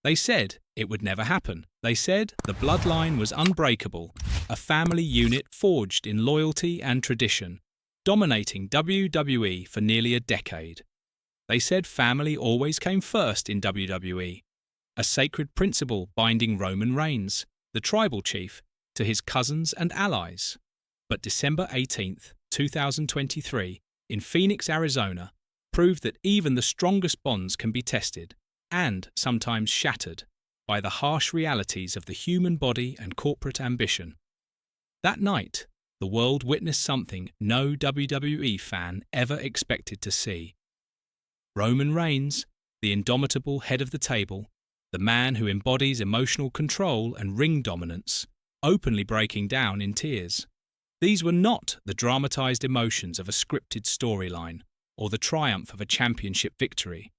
They said it would never happen. They said the bloodline was unbreakable, a family unit forged in loyalty and tradition, dominating WWE for nearly a decade. They said family always came first in WWE, a sacred principle binding Roman Reigns, the tribal chief, to his cousins and allies. But December 18th, 2023, in Phoenix, Arizona, proved that even the strongest bonds can be tested, and sometimes shattered, by the harsh realities of the human body and corporate ambition. That night, the world witnessed something no WWE fan ever expected to see. Roman Reigns, the indomitable head of the table, the man who embodies emotional control and ring dominance, openly breaking down in tears. These were not the dramatized emotions of a scripted storyline or the triumph of a championship victory.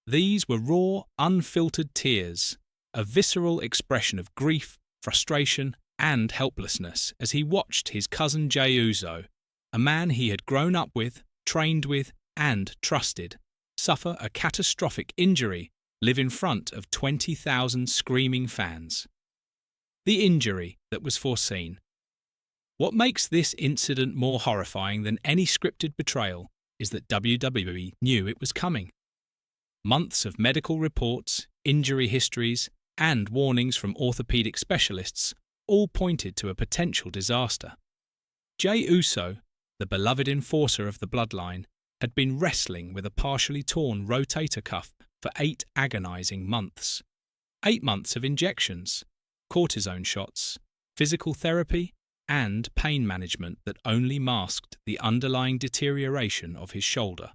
These were raw, unfiltered tears, a visceral expression of grief, frustration, and helplessness as he watched his cousin Jey Uso, a man he had grown up with, trained with, and trusted, suffer a catastrophic injury, live in front of 20,000 screaming fans. The injury that was foreseen. What makes this incident more horrifying than any scripted betrayal is that WWE knew it was coming. Months of medical reports, injury histories, and warnings from orthopedic specialists all pointed to a potential disaster. Jey Uso, the beloved enforcer of the bloodline, had been wrestling with a partially torn rotator cuff for 8 agonizing months. 8 months of injections, cortisone shots, physical therapy, and pain management that only masked the underlying deterioration of his shoulder.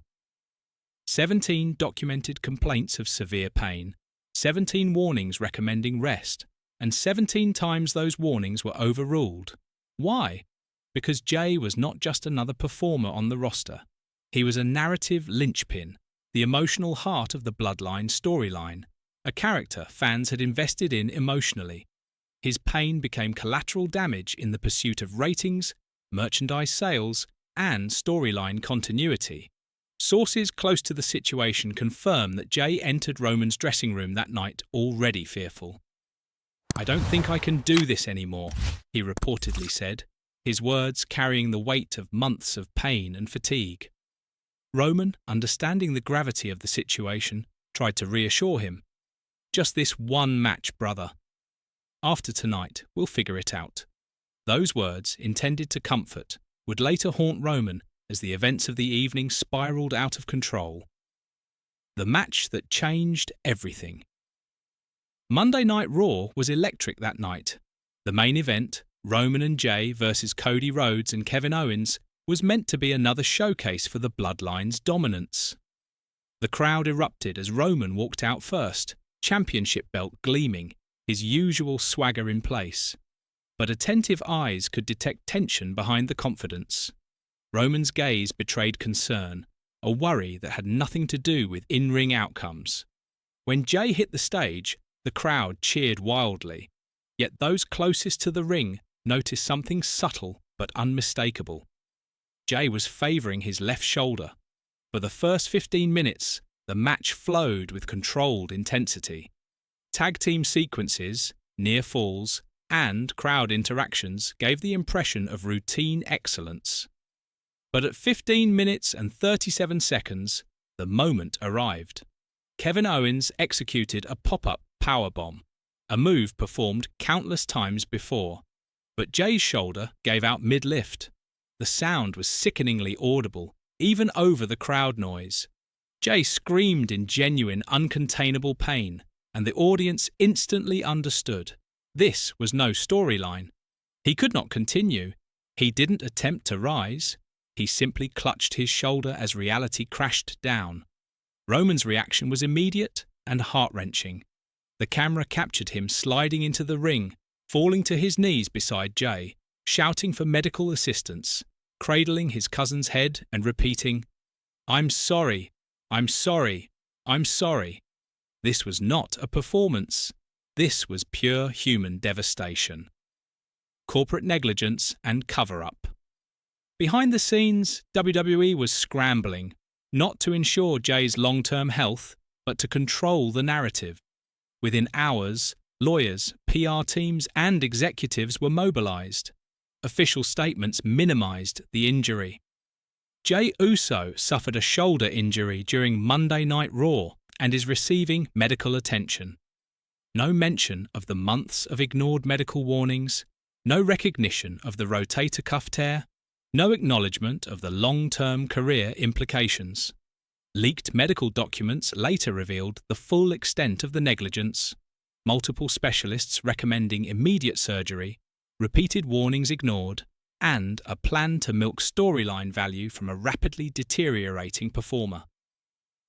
17 documented complaints of severe pain, 17 warnings recommending rest, and 17 times those warnings were overruled. Why? Because Jey was not just another performer on the roster. He was a narrative linchpin, the emotional heart of the bloodline storyline, a character fans had invested in emotionally. His pain became collateral damage in the pursuit of ratings, merchandise sales, and storyline continuity. Sources close to the situation confirm that Jey entered Roman's dressing room that night already fearful. "I don't think I can do this anymore," he reportedly said, his words carrying the weight of months of pain and fatigue. Roman, understanding the gravity of the situation, tried to reassure him. "Just this one match, brother. After tonight, we'll figure it out." Those words, intended to comfort, would later haunt Roman as the events of the evening spiraled out of control. The match that changed everything. Monday Night Raw was electric that night. The main event, Roman and Jey versus Cody Rhodes and Kevin Owens, was meant to be another showcase for the Bloodline's dominance. The crowd erupted as Roman walked out first, championship belt gleaming, his usual swagger in place. But attentive eyes could detect tension behind the confidence. Roman's gaze betrayed concern, a worry that had nothing to do with in-ring outcomes. When Jey hit the stage, the crowd cheered wildly, yet those closest to the ring noticed something subtle but unmistakable. Jey was favouring his left shoulder. For the first 15 minutes, the match flowed with controlled intensity. Tag team sequences, near falls, and crowd interactions gave the impression of routine excellence. But at 15 minutes and 37 seconds, the moment arrived. Kevin Owens executed a pop-up powerbomb, a move performed countless times before. But Jey's shoulder gave out mid-lift. The sound was sickeningly audible, even over the crowd noise. Jey screamed in genuine, uncontainable pain, and the audience instantly understood. This was no storyline. He could not continue. He didn't attempt to rise. He simply clutched his shoulder as reality crashed down. Roman's reaction was immediate and heart-wrenching. The camera captured him sliding into the ring, falling to his knees beside Jey, shouting for medical assistance, cradling his cousin's head and repeating, "I'm sorry, I'm sorry, I'm sorry." This was not a performance. This was pure human devastation. Corporate negligence and cover-up. Behind the scenes, WWE was scrambling, not to ensure Jey's long-term health, but to control the narrative. Within hours, lawyers, PR teams, and executives were mobilized. Official statements minimized the injury. Jey Uso suffered a shoulder injury during Monday Night Raw and is receiving medical attention. No mention of the months of ignored medical warnings, no recognition of the rotator cuff tear, no acknowledgement of the long-term career implications. Leaked medical documents later revealed the full extent of the negligence, multiple specialists recommending immediate surgery, repeated warnings ignored, and a plan to milk storyline value from a rapidly deteriorating performer.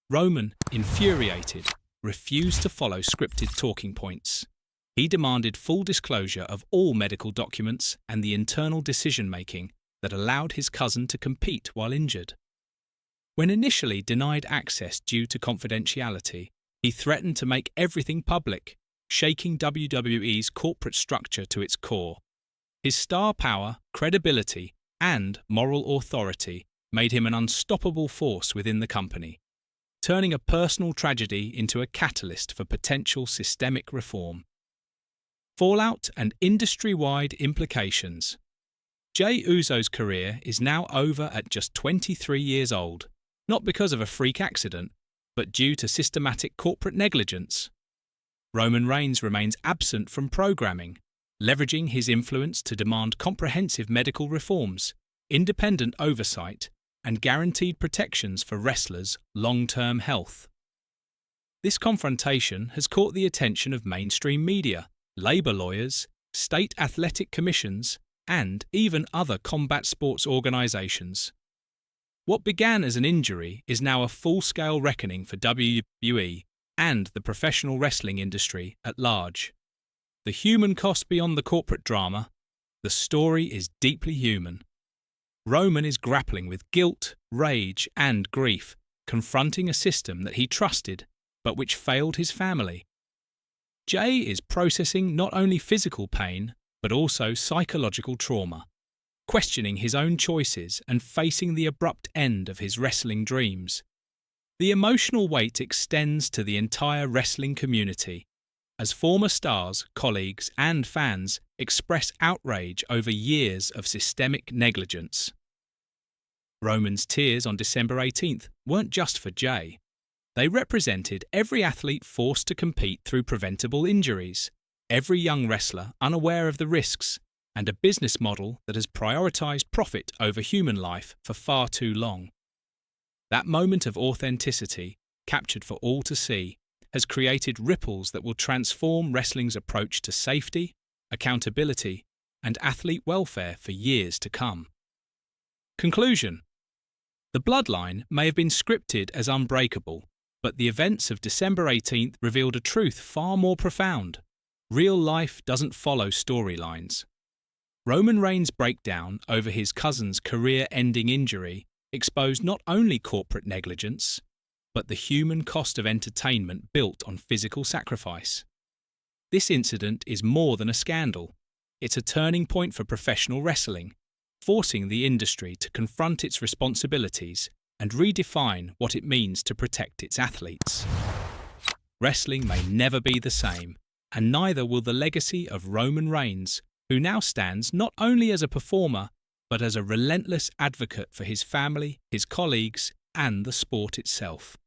Roman, infuriated, refused to follow scripted talking points. He demanded full disclosure of all medical documents and the internal decision-making that allowed his cousin to compete while injured. When initially denied access due to confidentiality, he threatened to make everything public, shaking WWE's corporate structure to its core. His star power, credibility, and moral authority made him an unstoppable force within the company, turning a personal tragedy into a catalyst for potential systemic reform. Fallout and industry-wide implications. Jey Uso's career is now over at just 23 years old, not because of a freak accident, but due to systematic corporate negligence. Roman Reigns remains absent from programming, leveraging his influence to demand comprehensive medical reforms, independent oversight, and guaranteed protections for wrestlers' long-term health. This confrontation has caught the attention of mainstream media, labor lawyers, state athletic commissions, and even other combat sports organizations. What began as an injury is now a full-scale reckoning for WWE and the professional wrestling industry at large. The human cost beyond the corporate drama, the story is deeply human. Roman is grappling with guilt, rage, and grief, confronting a system that he trusted, but which failed his family. Jey is processing not only physical pain, but also psychological trauma, questioning his own choices and facing the abrupt end of his wrestling dreams. The emotional weight extends to the entire wrestling community, as former stars, colleagues, and fans express outrage over years of systemic negligence. Roman's tears on December 18th weren't just for Jey. They represented every athlete forced to compete through preventable injuries, every young wrestler unaware of the risks, and a business model that has prioritized profit over human life for far too long. That moment of authenticity, captured for all to see, has created ripples that will transform wrestling's approach to safety, accountability, and athlete welfare for years to come. Conclusion. The Bloodline may have been scripted as unbreakable, but the events of December 18th revealed a truth far more profound. Real life doesn't follow storylines. Roman Reigns' breakdown over his cousin's career-ending injury exposed not only corporate negligence, but the human cost of entertainment built on physical sacrifice. This incident is more than a scandal. It's a turning point for professional wrestling, forcing the industry to confront its responsibilities and redefine what it means to protect its athletes. Wrestling may never be the same, and neither will the legacy of Roman Reigns, who now stands not only as a performer, but as a relentless advocate for his family, his colleagues, and the sport itself.